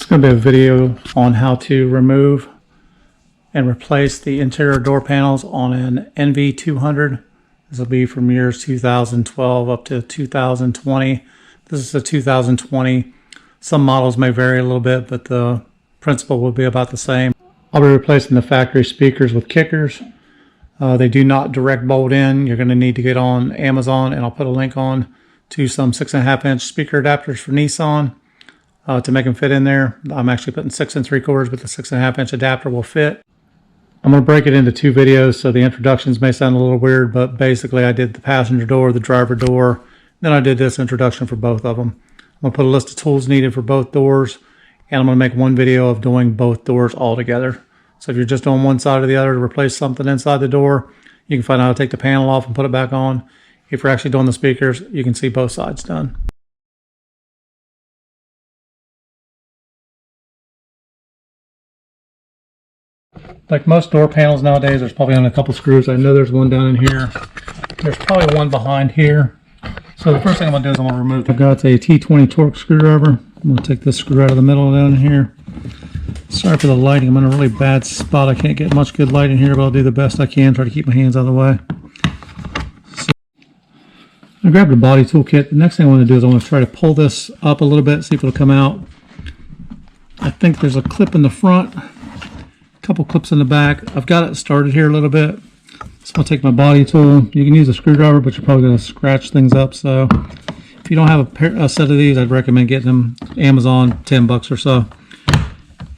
going to be a video on how to remove and replace the interior door panels on an NV200. This will be from years 2012 up to 2020. This is a 2020. Some models may vary a little bit, but the principle will be about the same. I'll be replacing the factory speakers with kickers. They do not direct bolt in. You're going to need to get on Amazon, and I'll put a link on to some 6.5-inch speaker adapters for Nissan to make them fit in there. I'm actually putting 6 3/4, but the 6.5-inch adapter will fit. I'm going to break it into 2 videos, so the introductions may sound a little weird, but basically I did the passenger door, the driver door, then I did this introduction for both of them. I'm going to put a list of tools needed for both doors, and I'm going to make one video of doing both doors all together. So if you're just on one side or the other to replace something inside the door, you can find out how to take the panel off and put it back on. If you're actually doing the speakers, you can see both sides done. Like most door panels nowadays, there's probably only a couple screws. I know there's one down in here. There's probably one behind here. So the first thing I'm going to do is I'm going to remove. I've got a T20 torque screwdriver. I'm going to take this screw out of the middle down here. Sorry for the lighting. I'm in a really bad spot. I can't get much good light in here, but I'll do the best I can. Try to keep my hands out of the way. So I grabbed the body tool kit. The next thing I want to do is I want to try to pull this up a little bit, see if it'll come out. I think there's a clip in the front. Couple clips in the back. I've got it started here a little bit. So I'll take my body tool. You can use a screwdriver, but you're probably going to scratch things up. So if you don't have a set of these, I'd recommend getting them Amazon, $10 or so.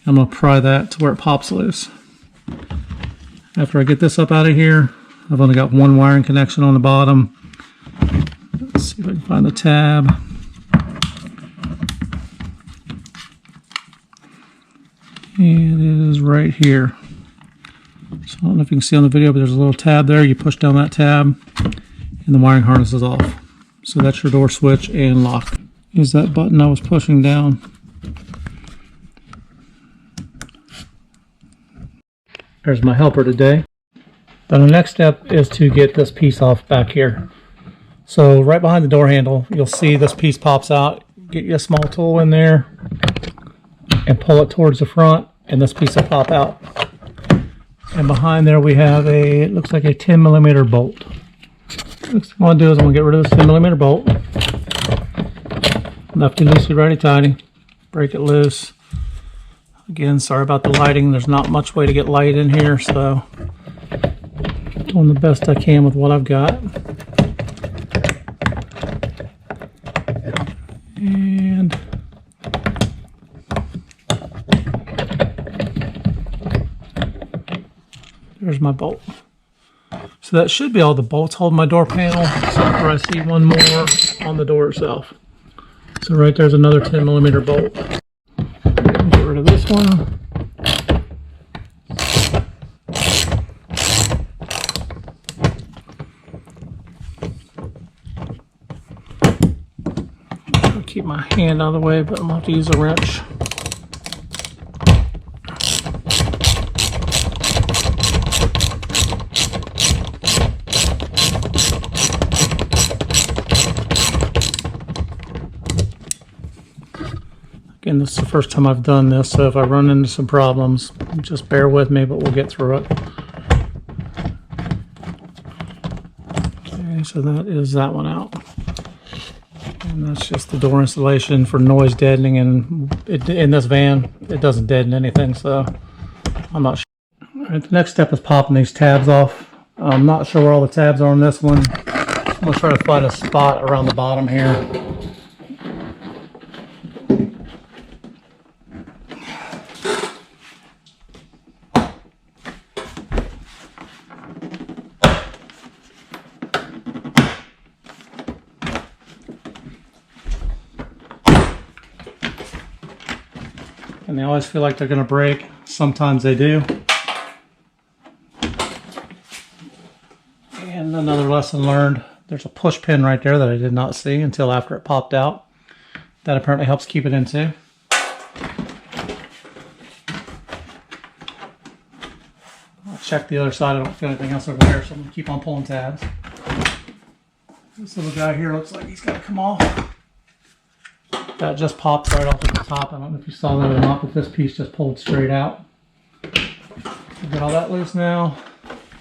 I'm going to pry that to where it pops loose. After I get this up out of here, I've only got one wiring connection on the bottom. Let's see if I can find the tab. And it is right here. So I don't know if you can see on the video, but there's a little tab there. You push down that tab and the wiring harness is off. So that's your door switch and lock. Is that button I was pushing down. There's my helper today. Then the next step is to get this piece off back here. So right behind the door handle, you'll see this piece pops out. Get you a small tool in there and pull it towards the front, and this piece will pop out. And behind there we have a, it looks like a 10mm bolt. Next thing I'm going to do is I'm going to get rid of this 10mm bolt. Lefty loosey, righty tighty. Break it loose. Again, sorry about the lighting. There's not much way to get light in here, so doing the best I can with what I've got. And there's my bolt. So that should be all the bolts holding my door panel, except for I see one more on the door itself. So right there's another 10mm bolt. Get rid of this one. I'll keep my hand out of the way, but I'm going to have to use a wrench. Again, this is the first time I've done this, so if I run into some problems, just bear with me, but we'll get through it. Okay, so that is that one out. And that's just the door installation for noise deadening, and in this van, it doesn't deaden anything, so I'm not sure. All right, the next step is popping these tabs off. I'm not sure where all the tabs are on this one. I'm going to try to find a spot around the bottom here. And they always feel like they're going to break. Sometimes they do. And another lesson learned, there's a push pin right there that I did not see until after it popped out. That apparently helps keep it in too. I'll check the other side. I don't feel anything else over there, so I'm going to keep on pulling tabs. This little guy here looks like he's got to come off. That just popped right off at the top. I don't know if you saw that or not, but this piece just pulled straight out. Got all that loose now.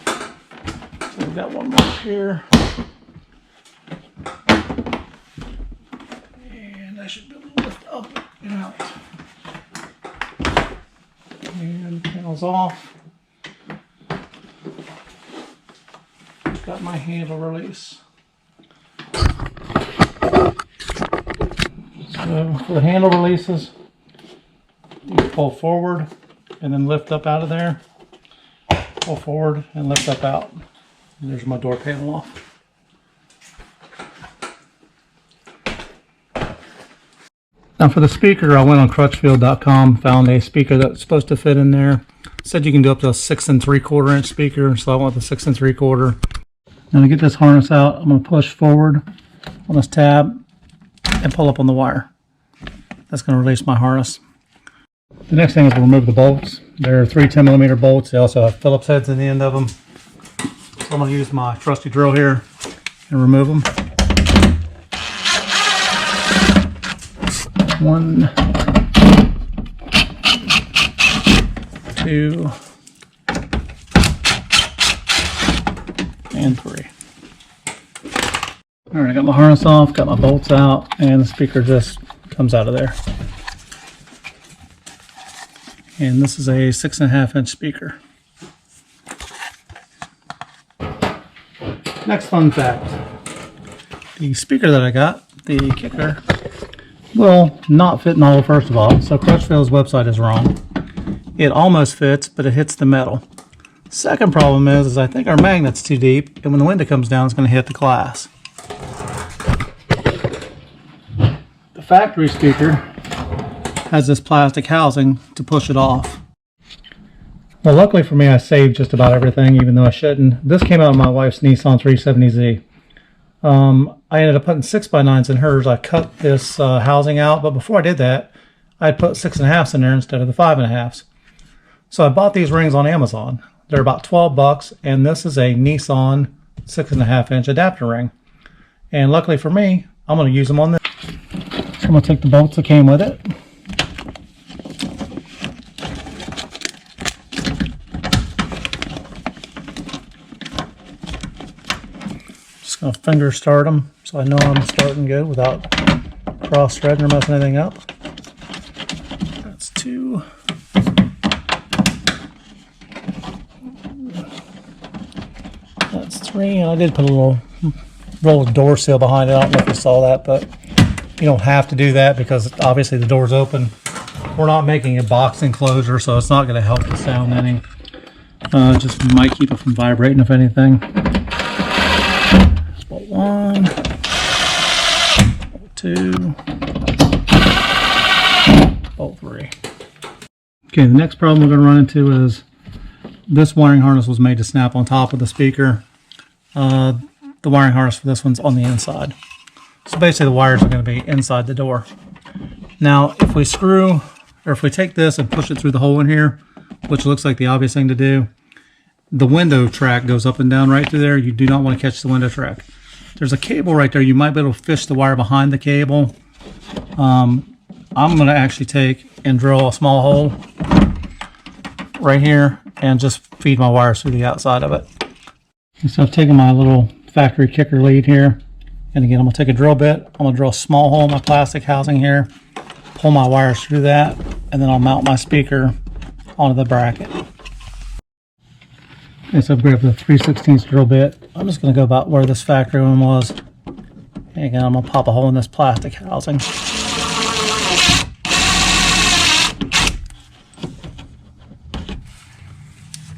So we've got one more here. And I should be able to lift up and out. And the panel's off. Got my handle release. So for the handle releases, you pull forward and then lift up out of there. Pull forward and lift up out. And there's my door panel off. Now for the speaker, I went on crutchfield.com, found a speaker that's supposed to fit in there. It said you can do up to a 6 3/4 inch speaker, so I went with the 6 3/4. Now to get this harness out, I'm going to push forward on this tab and pull up on the wire. That's going to release my harness. The next thing is to remove the bolts. There are 3 10mm bolts. They also have Phillips heads in the end of them. So I'm going to use my trusty drill here and remove them. 1, 2, and 3. Alright, I got my harness off, got my bolts out, and the speaker just comes out of there. And this is a 6 1/2 inch speaker. Next fun fact. The speaker that I got, the kicker, will not fit in the hole first of all. So Crutchfield's website is wrong. It almost fits, but it hits the metal. Second problem is I think our magnet's too deep, and when the window comes down, it's going to hit the glass. The factory speaker has this plastic housing to push it off. Well, luckily for me, I saved just about everything, even though I shouldn't. This came out of my wife's Nissan 370Z. I ended up putting 6x9s in hers. I cut this housing out, but before I did that, I had put 6 1/2s in there instead of the 5 1/2s. So I bought these rings on Amazon. They're about $12, and this is a Nissan 6 1/2 inch adapter ring. And luckily for me, I'm going to use them on this. So I'm going to take the bolts that came with it. Just going to finger start them so I know I'm starting good without cross-threading or messing anything up. That's 2. That's 3, and I did put a little roll of door seal behind it. I don't know if you saw that, but you don't have to do that because obviously the door's open. We're not making a box enclosure, so it's not going to help the sound any. Just might keep it from vibrating, if anything. Bolt 1, bolt 2, bolt 3. Okay, the next problem we're going to run into is this wiring harness was made to snap on top of the speaker. The wiring harness for this one's on the inside. So basically the wires are going to be inside the door. Now if we screw, or if we take this and push it through the hole in here, which looks like the obvious thing to do, the window track goes up and down right through there. You do not want to catch the window track. There's a cable right there. You might be able to fish the wire behind the cable. I'm going to actually take and drill a small hole right here and just feed my wires through the outside of it. And so I've taken my little factory kicker lead here, and again I'm going to take a drill bit. I'm going to drill a small hole in my plastic housing here, pull my wires through that, and then I'll mount my speaker onto the bracket. Okay, so I've grabbed the 3/16 drill bit. I'm just going to go about where this factory one was, and again I'm going to pop a hole in this plastic housing.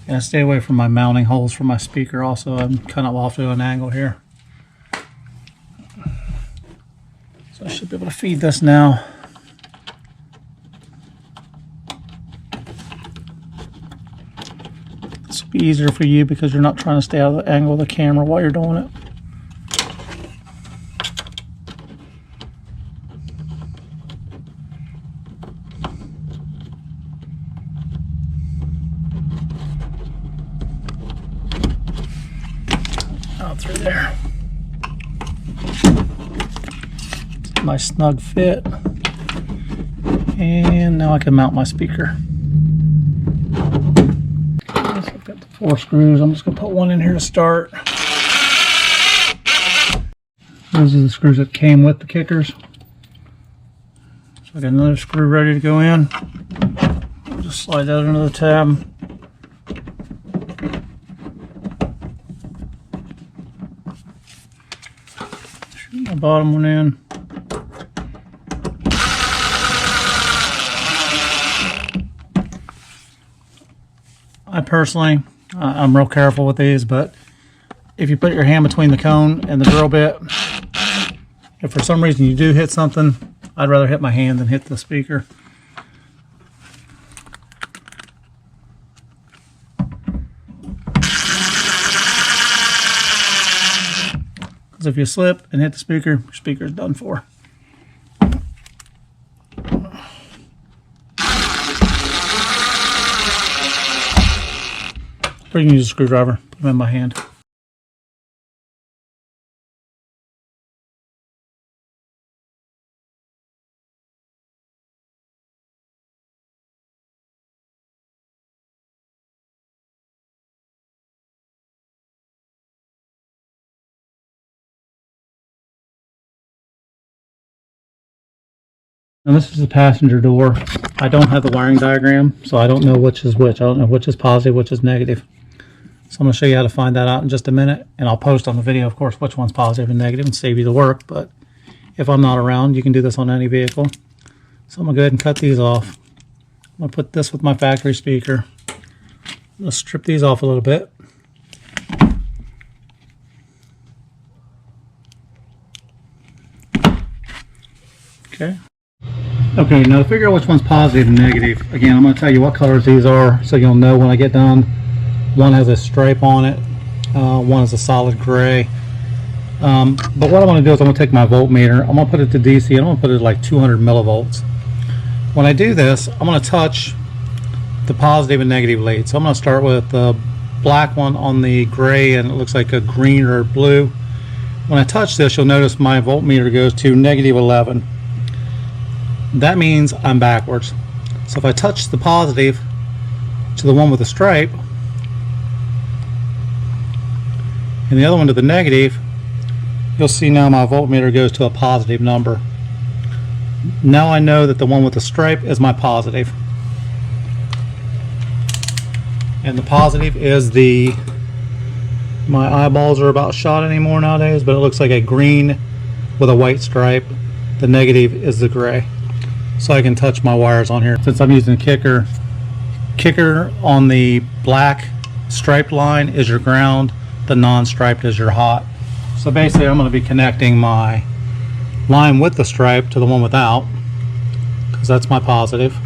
And I stay away from my mounting holes for my speaker also. I'm kind of off to an angle here. So I should be able to feed this now. This will be easier for you because you're not trying to stay out of the angle of the camera while you're doing it. Out through there. Nice snug fit. And now I can mount my speaker. So I've got the 4 screws. I'm just going to put one in here to start. Those are the screws that came with the kickers. So I got another screw ready to go in. I'll just slide that under the tab. Shoot my bottom one in. I personally, I'm real careful with these, but if you put your hand between the cone and the drill bit, if for some reason you do hit something, I'd rather hit my hand than hit the speaker. Because if you slip and hit the speaker, your speaker's done for. Or you can use a screwdriver, put them in my hand. And this is the passenger door. I don't have the wiring diagram, so I don't know which is which. I don't know which is positive, which is negative. So I'm going to show you how to find that out in just a minute, and I'll post on the video, of course, which one's positive and negative and save you the work. But if I'm not around, you can do this on any vehicle. So I'm going to go ahead and cut these off. I'm going to put this with my factory speaker. I'm going to strip these off a little bit. Okay. Okay, now to figure out which one's positive and negative, again, I'm going to tell you what colors these are so you'll know when I get done. One has a stripe on it, one is a solid gray. But what I want to do is I'm going to take my voltmeter, I'm going to put it to DC, and I'm going to put it at like 200 millivolts. When I do this, I'm going to touch the positive and negative lead. So I'm going to start with the black one on the gray, and it looks like a green or blue. When I touch this, you'll notice my voltmeter goes to negative 11. That means I'm backwards. So if I touch the positive to the one with the stripe, and the other one to the negative, you'll see now my voltmeter goes to a positive number. Now I know that the one with the stripe is my positive. And the positive is the, my eyeballs are about shot anymore nowadays, but it looks like a green with a white stripe. The negative is the gray. So I can touch my wires on here. Since I'm using kicker on the black striped line is your ground, the non-striped is your hot. So basically I'm going to be connecting my line with the stripe to the one without, because that's my positive.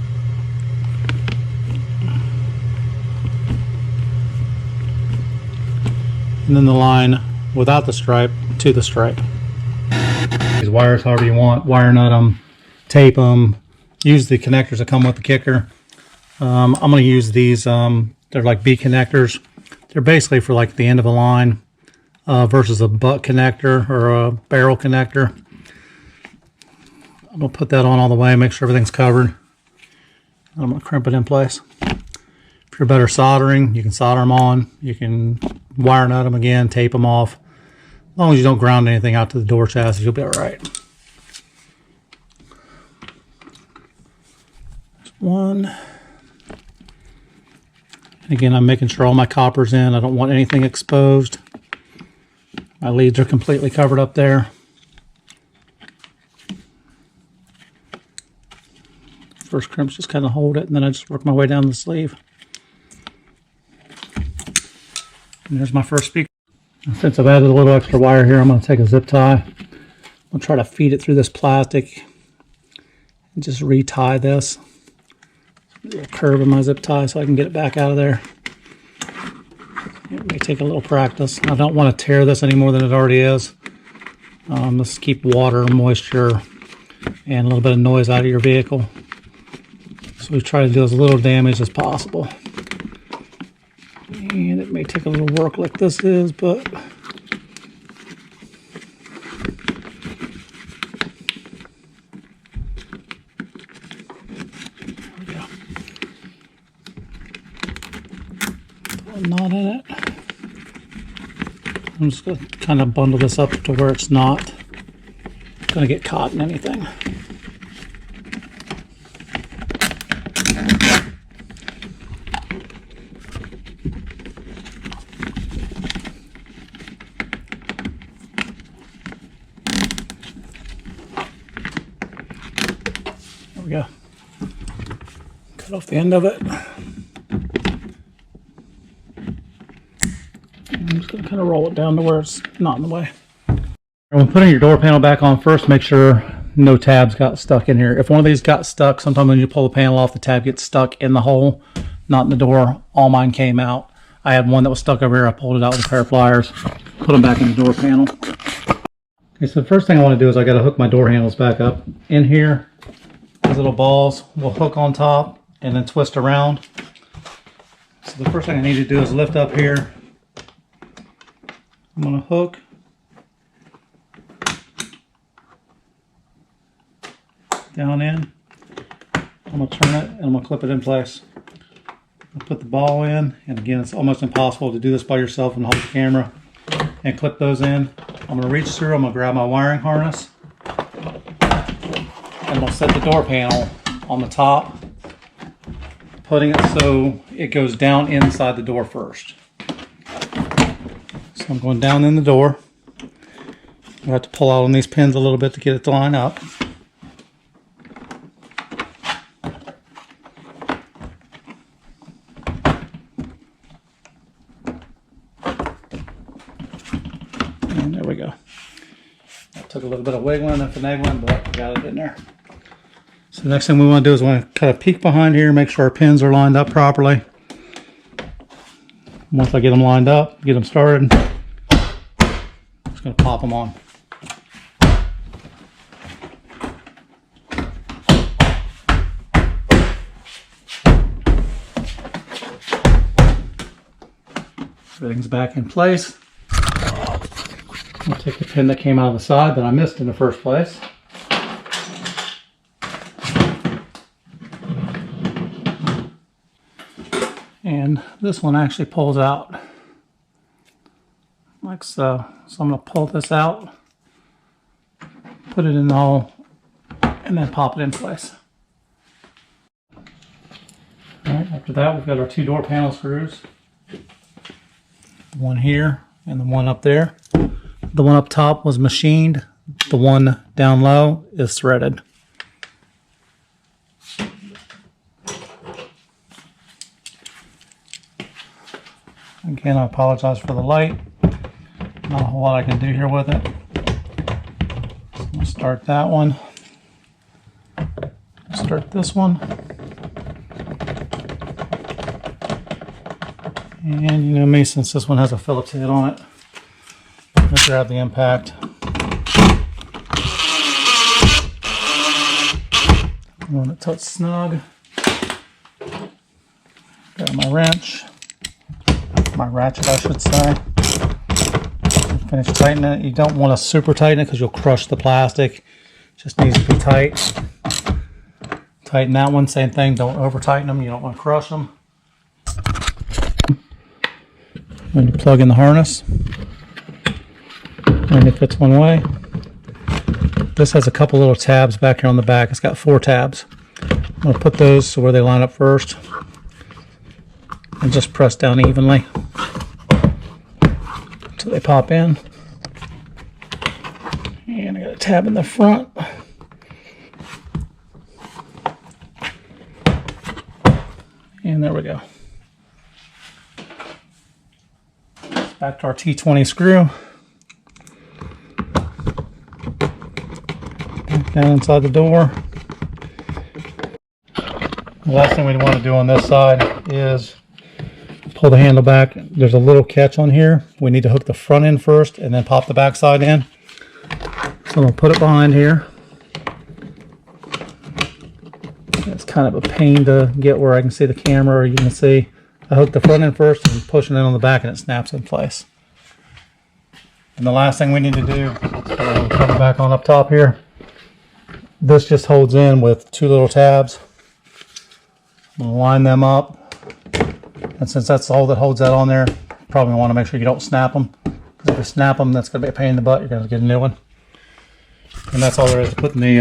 And then the line without the stripe to the stripe. These wires however you want, wire nut them, tape them, use the connectors that come with the kicker. I'm going to use these, they're like B connectors. They're basically for like the end of a line versus a butt connector or a barrel connector. I'm going to put that on all the way, make sure everything's covered. I'm going to crimp it in place. If you're better soldering, you can solder them on. You can wire nut them again, tape them off. As long as you don't ground anything out to the door chassis, you'll be all right. One. Again, I'm making sure all my copper's in. I don't want anything exposed. My leads are completely covered up there. First crimps just kind of hold it, and then I just work my way down the sleeve. And there's my first speaker. Since I've added a little extra wire here, I'm going to take a zip tie. I'm going to try to feed it through this plastic and just retie this. A little curve in my zip tie so I can get it back out of there. It may take a little practice. I don't want to tear this any more than it already is. Let's keep water, moisture, and a little bit of noise out of your vehicle. So we try to do as little damage as possible. And it may take a little work like this is, but knot in it. I'm just going to kind of bundle this up to where it's not going to get caught in anything. There we go. Cut off the end of it. I'm just going to kind of roll it down to where it's not in the way. When putting your door panel back on, first make sure no tabs got stuck in here. If one of these got stuck, sometimes when you pull the panel off, the tab gets stuck in the hole, not in the door. All mine came out. I had one that was stuck over here. I pulled it out with a pair of pliers, put them back in the door panel. Okay, so the first thing I want to do is I got to hook my door handles back up. In here, these little balls will hook on top and then twist around. So the first thing I need to do is lift up here. I'm going to hook down in. I'm going to turn it and I'm going to clip it in place. I'll put the ball in, and again, it's almost impossible to do this by yourself and hold the camera and clip those in. I'm going to reach through, I'm going to grab my wiring harness, and I'm going to set the door panel on the top, putting it so it goes down inside the door first. So I'm going down in the door. I have to pull out on these pins a little bit to get it to line up. And there we go. That took a little bit of wiggling and finagling, but I got it in there. So the next thing we want to do is we want to kind of peek behind here, make sure our pins are lined up properly. Once I get them lined up, get them started, I'm just going to pop them on. Everything's back in place. I'll take the pin that came out of the side that I missed in the first place. And this one actually pulls out like so. So I'm going to pull this out, put it in the hole, and then pop it in place. Alright, after that we've got our two door panel screws. One here and the one up there. The one up top was machined. The one down low is threaded. Again, I apologize for the light. Not a whole lot I can do here with it. So I'm going to start that one. Start this one. And you know me, since this one has a Phillips head on it, I'm going to grab the impact. I want it tucked snug. Grab my wrench. My ratchet, I should say. Finish tightening it. You don't want to super tighten it because you'll crush the plastic. It just needs to be tight. Tighten that one, same thing. Don't over tighten them. You don't want to crush them. When you plug in the harness, and it fits one way. This has a couple little tabs back here on the back. It's got 4 tabs. I'm going to put those so where they line up first, and just press down evenly so they pop in. And I got a tab in the front. And there we go. Back to our T20 screw. Back down inside the door. The last thing we want to do on this side is pull the handle back. There's a little catch on here. We need to hook the front end first and then pop the back side in. So I'm going to put it behind here. It's kind of a pain to get where I can see the camera, or you can see I hook the front end first and pushing it on the back, and it snaps in place. And the last thing we need to do, put it back on up top here. This just holds in with 2 little tabs. I'm going to line them up And since that's all that holds that on there, you probably want to make sure you don't snap them. Because if you snap them, that's going to be a pain in the butt. You're going to get a new one. And that's all there is to putting the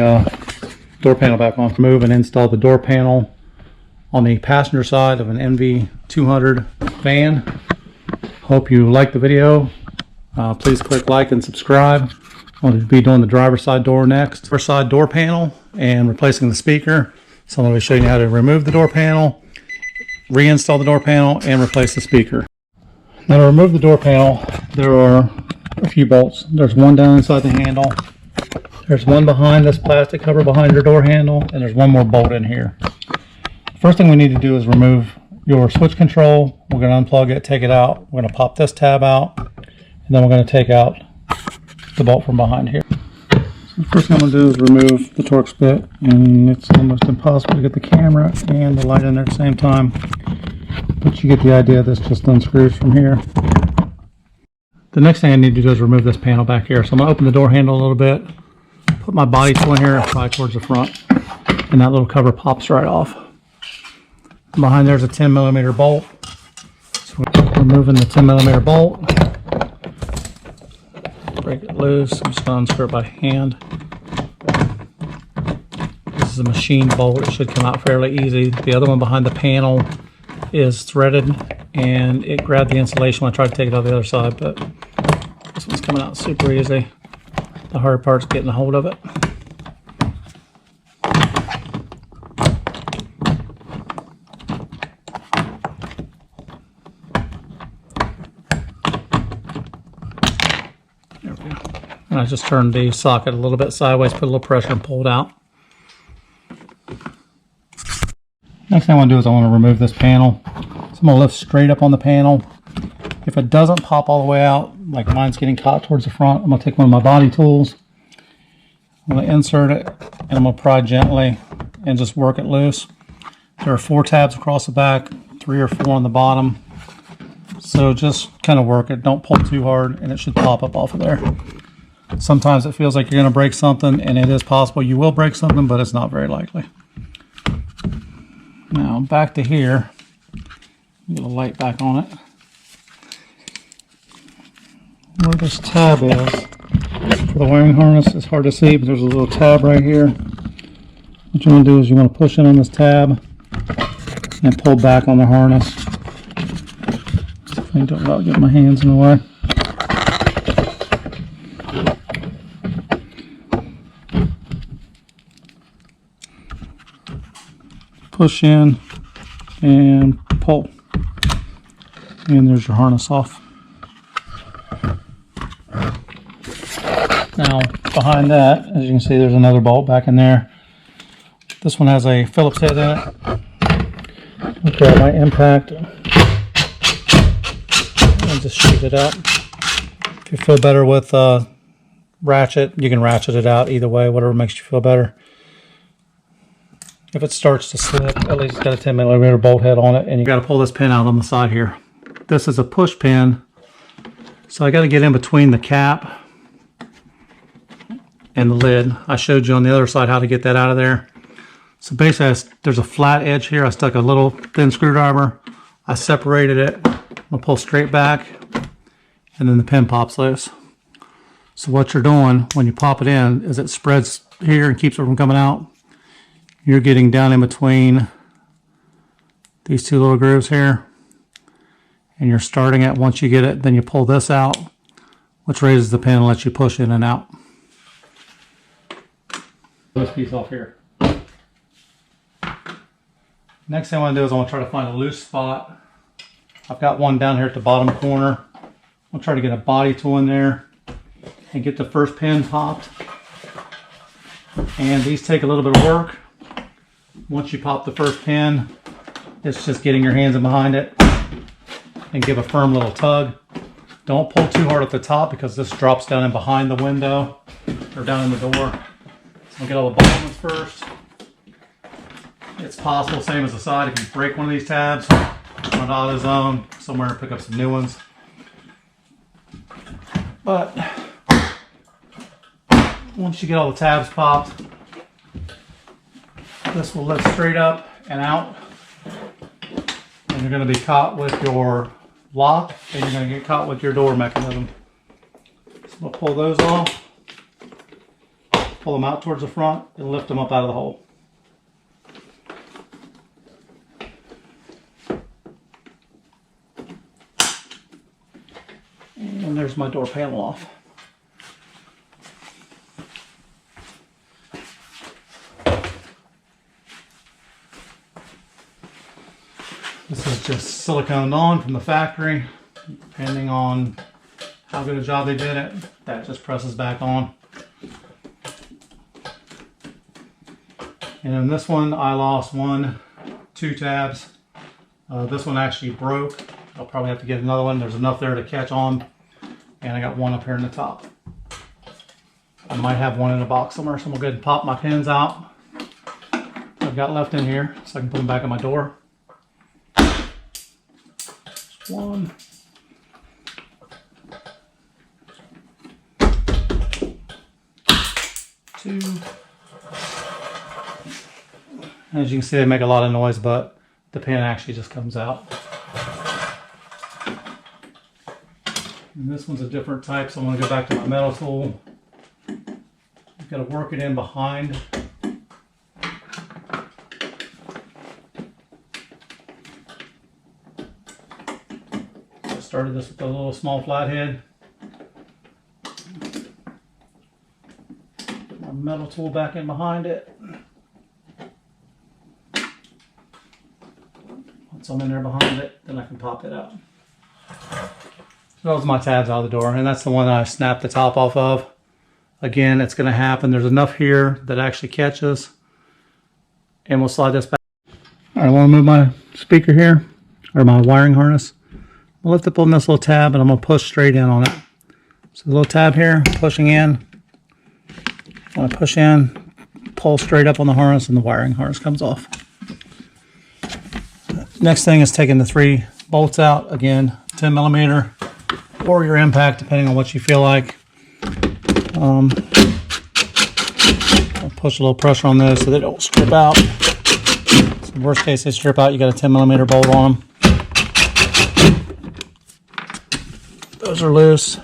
door panel back on. Remove and install the door panel on the passenger side of an NV200 van. Hope you liked the video. Please click like and subscribe. I'm going to be doing the driver's side door next. Driver's side door panel and replacing the speaker. So I'm going to be showing you how to remove the door panel, reinstall the door panel, and replace the speaker. Now to remove the door panel, there are a few bolts. There's one down inside the handle. There's one behind this plastic cover behind your door handle, and there's one more bolt in here. First thing we need to do is remove your switch control. We're going to unplug it, take it out. We're going to pop this tab out, and then we're going to take out the bolt from behind here. So the first thing I'm going to do is remove the Torx bit, and it's almost impossible to get the camera and the light in there at the same time. But you get the idea. This just unscrews from here. The next thing I need to do is remove this panel back here. So I'm going to open the door handle a little bit, put my body tool in here and apply towards the front, and that little cover pops right off. Behind there's a 10mm bolt. So we're removing the 10mm bolt. Break it loose. I'm just going to unscrew it by hand. This is a machine bolt. It should come out fairly easy. The other one behind the panel is threaded, and it grabbed the insulation when I tried to take it out the other side, but this one's coming out super easy. The hard part's getting a hold of it. There we go. And I just turned the socket a little bit sideways, put a little pressure, and pulled out. Next thing I want to do is I want to remove this panel. So I'm going to lift straight up on the panel. If it doesn't pop all the way out, like mine's getting caught towards the front, I'm going to take one of my body tools. I'm going to insert it, and I'm going to pry gently and just work it loose. There are 4 tabs across the back, 3 or 4 on the bottom. So just kind of work it. Don't pull too hard, and it should pop up off of there. Sometimes it feels like you're going to break something, and it is possible you will break something, but it's not very likely. Now back to here. Get a light back on it. Where this tab is for the wiring harness, it's hard to see, but there's a little tab right here. What you want to do is you want to push in on this tab and pull back on the harness. I don't about get my hands in the way. Push in and pull, and there's your harness off. Now behind that, as you can see, there's another bolt back in there. This one has a Phillips head in it. I'll grab my impact and just shoot it out. If you feel better with ratchet, you can ratchet it out either way, whatever makes you feel better. If it starts to slip, at least it's got a 10mm bolt head on it, and you got to pull this pin out on the side here. This is a push pin, so I got to get in between the cap and the lid. I showed you on the other side how to get that out of there. So basically, there's a flat edge here. I stuck a little thin screwdriver. I separated it. I'm gonna pull straight back, and then the pin pops loose. So what you're doing when you pop it in is it spreads here and keeps it from coming out. You're getting down in between these 2 little grooves here, and you're starting it. Once you get it, then you pull this out, which raises the pin and lets you push in and out. This piece off here. Next thing I want to do is I want to try to find a loose spot. I've got one down here at the bottom corner. I'll try to get a body tool in there and get the first pin popped. And these take a little bit of work. Once you pop the first pin, it's just getting your hands in behind it and give a firm little tug. Don't pull too hard at the top because this drops down in behind the window or down in the door. So I'll get all the bottom ones first. It's possible, same as the side, if you break one of these tabs, run out of the zone somewhere and pick up some new ones. But once you get all the tabs popped, this will lift straight up and out, and you're going to be caught with your lock, and you're going to get caught with your door mechanism. So we'll pull those off, pull them out towards the front, and lift them up out of the hole. And there's my door panel off. This is just siliconed on from the factory. Depending on how good a job they did it, that just presses back on. And in this one, I lost two tabs. This one actually broke. I'll probably have to get another one. There's enough there to catch on. And I got one up here in the top. I might have one in a box somewhere, so I'm gonna go ahead and pop my pins out I've got left in here so I can put them back on my door. One. Two. As you can see, they make a lot of noise, but the pin actually just comes out. And this one's a different type, so I'm going to go back to my metal tool. I've got to work it in behind. I started this with a little small flathead. Put my metal tool back in behind it. Once I'm in there behind it, then I can pop it out. Those are my tabs out of the door, and that's the one that I snapped the top off of. Again, it's going to happen. There's enough here that actually catches, and we'll slide this back. All right, I want to move my speaker here, or my wiring harness. I'll lift up on this little tab, and I'm going to push straight in on it. So the little tab here, pushing in. I'm going to push in, pull straight up on the harness, and the wiring harness comes off. Next thing is taking the 3 bolts out. Again, 10 millimeter. Or your impact, depending on what you feel like. I'll push a little pressure on those so they don't strip out. So worst case, they strip out, you got a 10 millimeter bolt on them. Those are loose,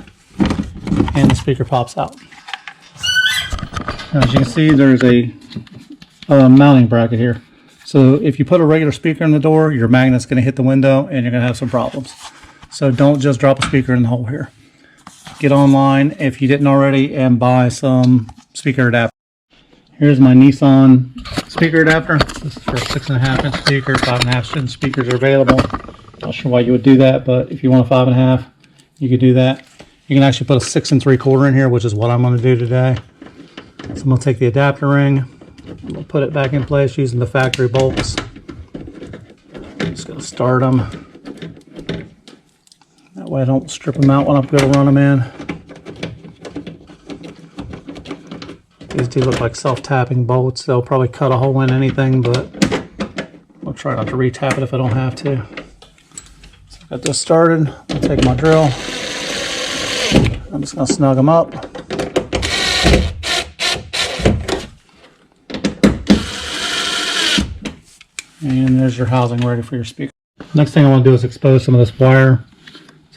and the speaker pops out. Now, as you can see, there's a mounting bracket here. So if you put a regular speaker in the door, your magnet's going to hit the window, and you're going to have some problems. So don't just drop a speaker in the hole here. Get online if you didn't already and buy some speaker adapter. Here's my Nissan speaker adapter. This is for a 6.5 inch speaker. 5.5 inch speakers are available. Not sure why you would do that, but if you want a 5.5, you could do that. You can actually put a 6 3/4 in here, which is what I'm going to do today. So I'm going to take the adapter ring. I'm going to put it back in place using the factory bolts. I'm just going to start them. That way I don't strip them out when I'm going to run them in. These do look like self-tapping bolts. They'll probably cut a hole in anything, but I'll try not to re-tap it if I don't have to. So I've got this started. I'll take my drill. I'm just going to snug them up. And there's your housing ready for your speaker. Next thing I want to do is expose some of this wire.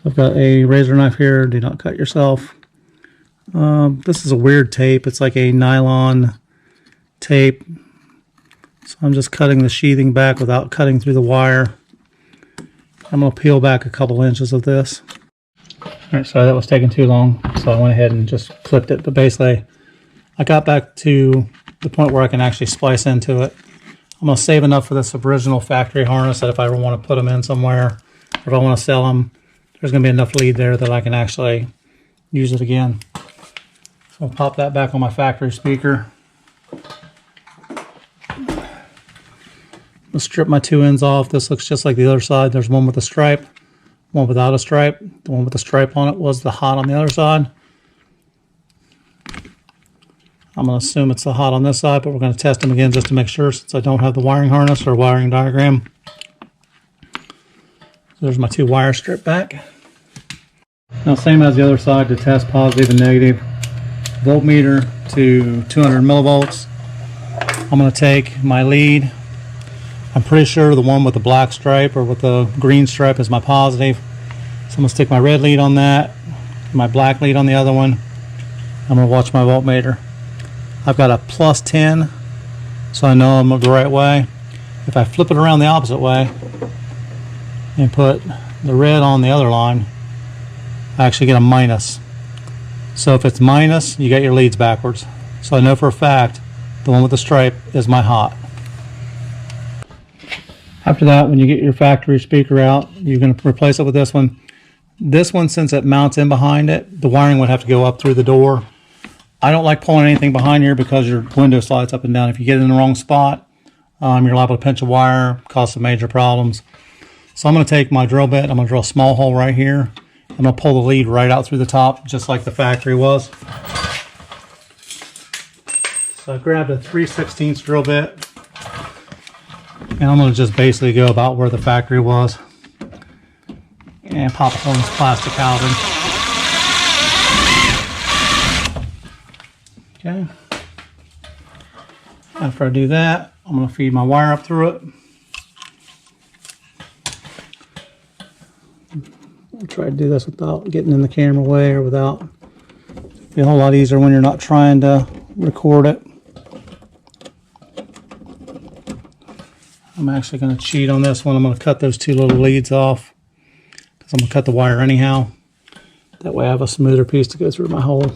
I've got a razor knife here. Do not cut yourself. This is a weird tape. It's like a nylon tape. So I'm just cutting the sheathing back without cutting through the wire. I'm going to peel back a couple inches of this. Alright, sorry that was taking too long. So I went ahead and just clipped it. But basically, I got back to the point where I can actually splice into it. I'm going to save enough for this original factory harness that if I ever want to put them in somewhere, or if I want to sell them, there's going to be enough lead there that I can actually use it again. So I'll pop that back on my factory speaker. I'll strip my 2 ends off. This looks just like the other side. There's one with a stripe, one without a stripe. The one with the stripe on it was the hot on the other side. I'm going to assume it's the hot on this side, but we're going to test them again just to make sure since I don't have the wiring harness or wiring diagram. There's my 2 wires stripped back. Now same as the other side to test positive and negative. Voltmeter to 200 millivolts. I'm going to take my lead I'm pretty sure the one with the black stripe or with the green stripe is my positive. So I'm going to stick my red lead on that, my black lead on the other one. I'm going to watch my voltmeter. I've got a plus 10, so I know I'm the right way. If I flip it around the opposite way and put the red on the other line, I actually get a minus. So if it's minus, you get your leads backwards. So I know for a fact the one with the stripe is my hot. After that, when you get your factory speaker out, you're going to replace it with this one. This one, since it mounts in behind it, the wiring would have to go up through the door. I don't like pulling anything behind here because your window slides up and down. If you get it in the wrong spot, you're liable to pinch a wire, cause some major problems. So I'm going to take my drill bit, I'm going to drill a small hole right here. I'm going to pull the lead right out through the top, just like the factory was. So I grabbed a 3/16 drill bit, and I'm going to just basically go about where the factory was and pop a hole in this plastic housing. Okay. After I do that, I'm going to feed my wire up through it. I'll try to do this without getting in the camera way or without. It'll be a whole lot easier when you're not trying to record it. I'm actually going to cheat on this one. I'm going to cut those two little leads off because I'm going to cut the wire anyhow. That way I have a smoother piece to go through my hole.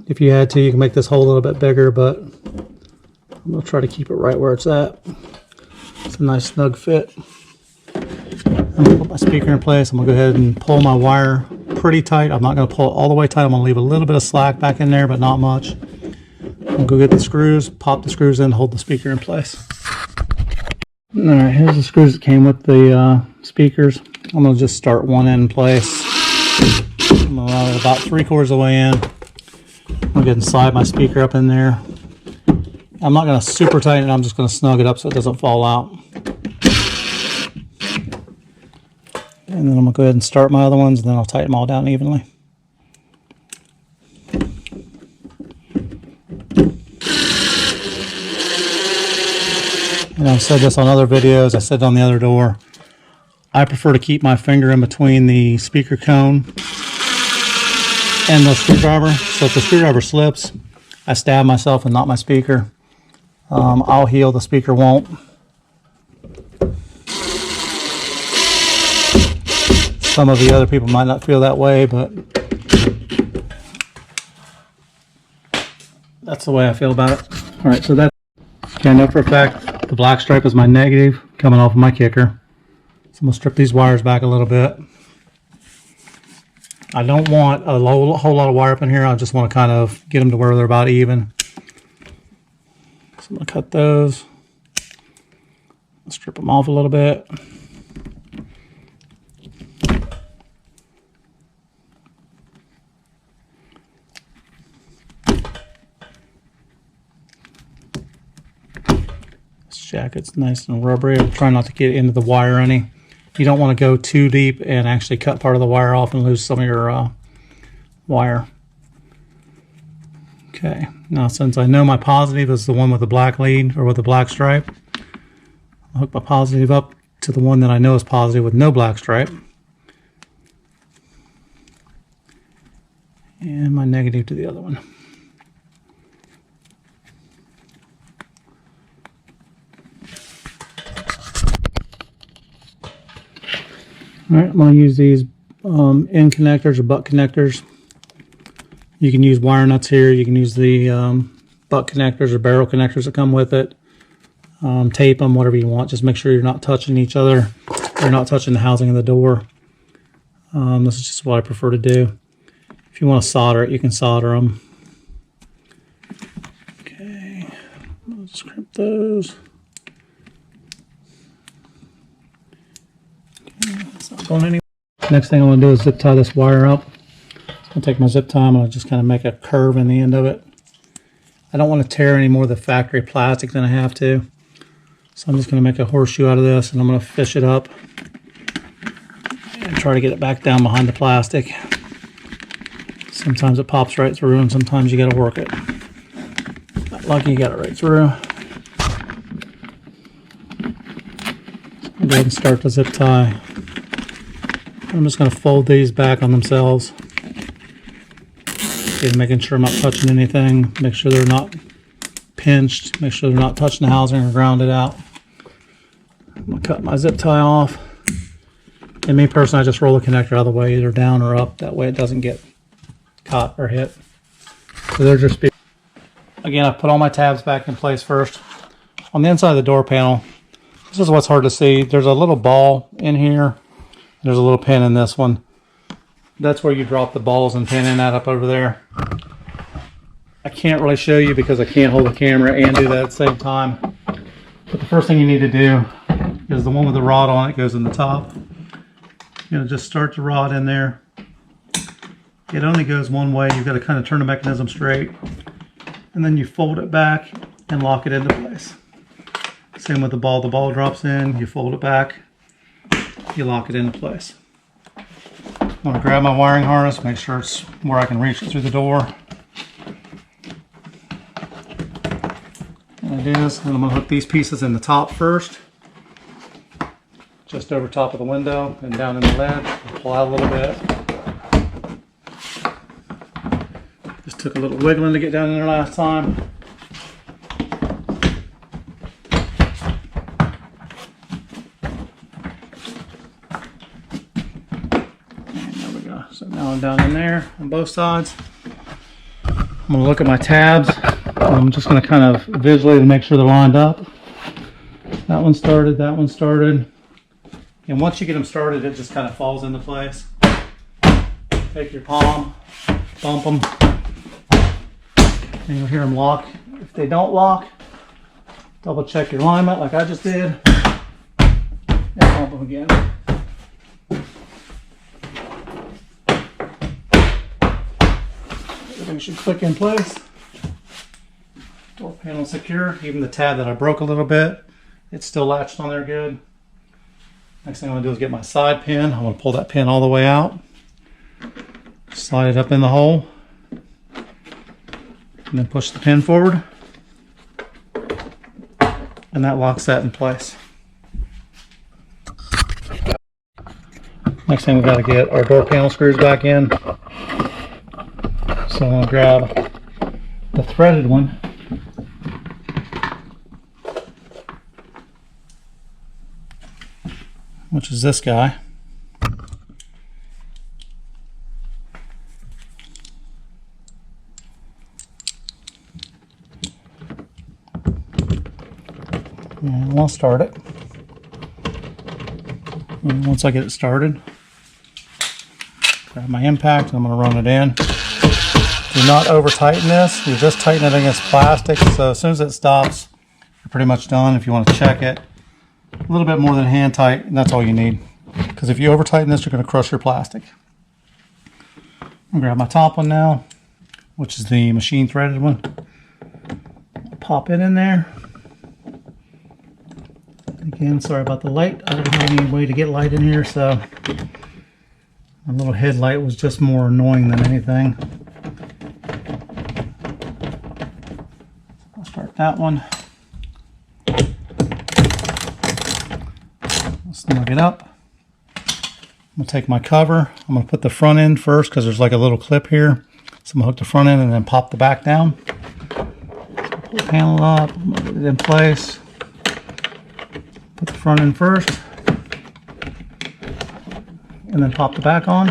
If you had to, you can make this hole a little bit bigger, but I'm going to try to keep it right where it's at. It's a nice snug fit. I'm going to put my speaker in place. I'm going to go ahead and pull my wire pretty tight. I'm not going to pull it all the way tight. I'm going to leave a little bit of slack back in there, but not much. I'm going to go get the screws, pop the screws in, hold the speaker in place. Alright, here's the screws that came with the speakers. I'm going to just start one end in place. I'm about 3/4 of the way in. I'm going to go ahead and slide my speaker up in there. I'm not going to super tighten it, I'm just going to snug it up so it doesn't fall out. And then I'm going to go ahead and start my other ones, and then I'll tighten them all down evenly. And I've said this on other videos, I said it on the other door. I prefer to keep my finger in between the speaker cone and the screwdriver. So if the screwdriver slips, I stab myself and not my speaker. I'll heal, the speaker won't. Some of the other people might not feel that way, but that's the way I feel about it. All right, so that's, okay, I know for a fact the black stripe is my negative coming off of my kicker. So I'm gonna strip these wires back a little bit. I don't want a whole lot of wire up in here. I just want to kind of get them to where they're about even. So I'm gonna cut those. Strip them off a little bit. Jacket's nice and rubbery. I'm trying not to get into the wire any. You don't want to go too deep and actually cut part of the wire off and lose some of your wire. Okay, now since I know my positive is the one with the black lead or with the black stripe, I'll hook my positive up to the one that I know is positive with no black stripe. And my negative to the other one. Alright, I'm going to use these end connectors or butt connectors. You can use wire nuts here. You can use the butt connectors or barrel connectors that come with it. Tape them, whatever you want. Just make sure you're not touching each other. You're not touching the housing of the door. This is just what I prefer to do. If you want to solder it, you can solder them. Okay, I'll just crimp those. Going anywhere. Next thing I'm going to do is zip tie this wire up. So I'm going to take my zip tie, I'm going to just kind of make a curve in the end of it. I don't want to tear any more of the factory plastic than I have to. So I'm just going to make a horseshoe out of this, and I'm going to fish it up and try to get it back down behind the plastic. Sometimes it pops right through, and sometimes you got to work it. Not lucky, you got it right through. Go ahead and start the zip tie. I'm just going to fold these back on themselves. Again, making sure I'm not touching anything. Make sure they're not pinched. Make sure they're not touching the housing or grounded out. I'm going to cut my zip tie off. And me personally, I just roll the connector out of the way, either down or up. That way it doesn't get caught or hit. So they're just... Again, I put all my tabs back in place first. On the inside of the door panel, this is what's hard to see. There's a little ball in here. There's a little pin in this one. That's where you drop the balls and pin in that up over there. I can't really show you because I can't hold the camera and do that at the same time. But the first thing you need to do is the one with the rod on it goes in the top. You're going to just start the rod in there. It only goes one way. You've got to kind of turn the mechanism straight. And then you fold it back and lock it into place. Same with the ball. The ball drops in, you fold it back, you lock it into place. I'm going to grab my wiring harness, make sure it's where I can reach it through the door. And it is. And I'm going to hook these pieces in the top first, just over top of the window and down in the lid. Pull out a little bit. Just took a little wiggling to get down in there last time. So now I'm down in there on both sides. I'm going to look at my tabs. I'm just going to kind of visually make sure they're lined up. That one started, that one started. And once you get them started, it just kind of falls into place. Take your palm, bump them, and you'll hear them lock. If they don't lock, double check your alignment like I just did, and bump them again. Everything should click in place. Door panel secure. Even the tab that I broke a little bit, it's still latched on there good. Next thing I'm going to do is get my side pin. I'm going to pull that pin all the way out. Slide it up in the hole. And then push the pin forward. And that locks that in place. Next thing we've got to get our door panel screws back in. So I'm going to grab the threaded one, which is this guy. And I'll start it. And once I get it started, grab my impact and I'm going to run it in. Do not over tighten this. You're just tightening it against plastic. So as soon as it stops, you're pretty much done. If you want to check it, a little bit more than hand tight, and that's all you need. Because if you over tighten this, you're going to crush your plastic. I'm going to grab my top one now, which is the machine threaded one. Pop it in there. Again, sorry about the light. I don't have any way to get light in here, so my little headlight was just more annoying than anything. I'll start that one. Snug it up. I'm going to take my cover. I'm going to put the front end first because there's like a little clip here. So I'm going to hook the front end and then pop the back down. So pull the panel up, get it in place. Put the front end first. And then pop the back on.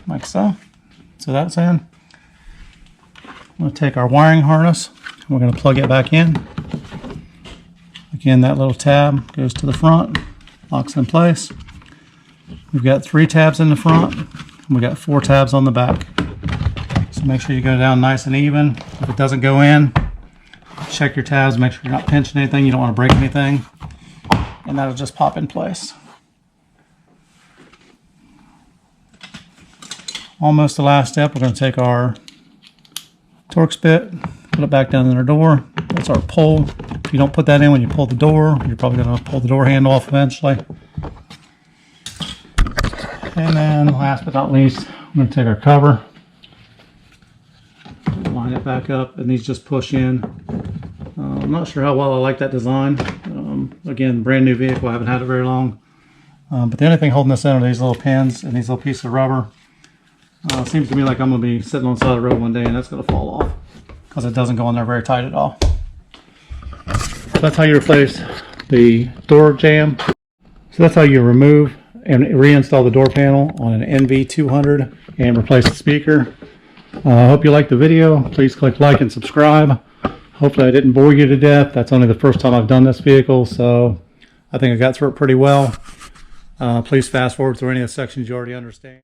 Like so. So that's in. I'm going to take our wiring harness. We're going to plug it back in. Again, that little tab goes to the front, locks in place. We've got 3 tabs in the front, and we've got 4 tabs on the back. So make sure you go down nice and even. If it doesn't go in, check your tabs, make sure you're not pinching anything, you don't want to break anything, and that'll just pop in place. Almost the last step, we're going to take our Torx bit, put it back down in our door. That's our pull. If you don't put that in when you pull the door, you're probably going to pull the door handle off eventually. And then last but not least, I'm going to take our cover, line it back up, and these just push in. I'm not sure how well I like that design. Again, brand new vehicle, I haven't had it very long. But the only thing holding this in are these little pins and these little pieces of rubber. Seems to me like I'm going to be sitting on the side of the road one day and that's going to fall off because it doesn't go in there very tight at all. So that's how you replace the door jamb. So that's how you remove and reinstall the door panel on an NV200 and replace the speaker. I hope you liked the video. Please click like and subscribe. Hopefully I didn't bore you to death. That's only the first time I've done this vehicle, so I think I got through it pretty well. Please fast forward through any of the sections you already understand.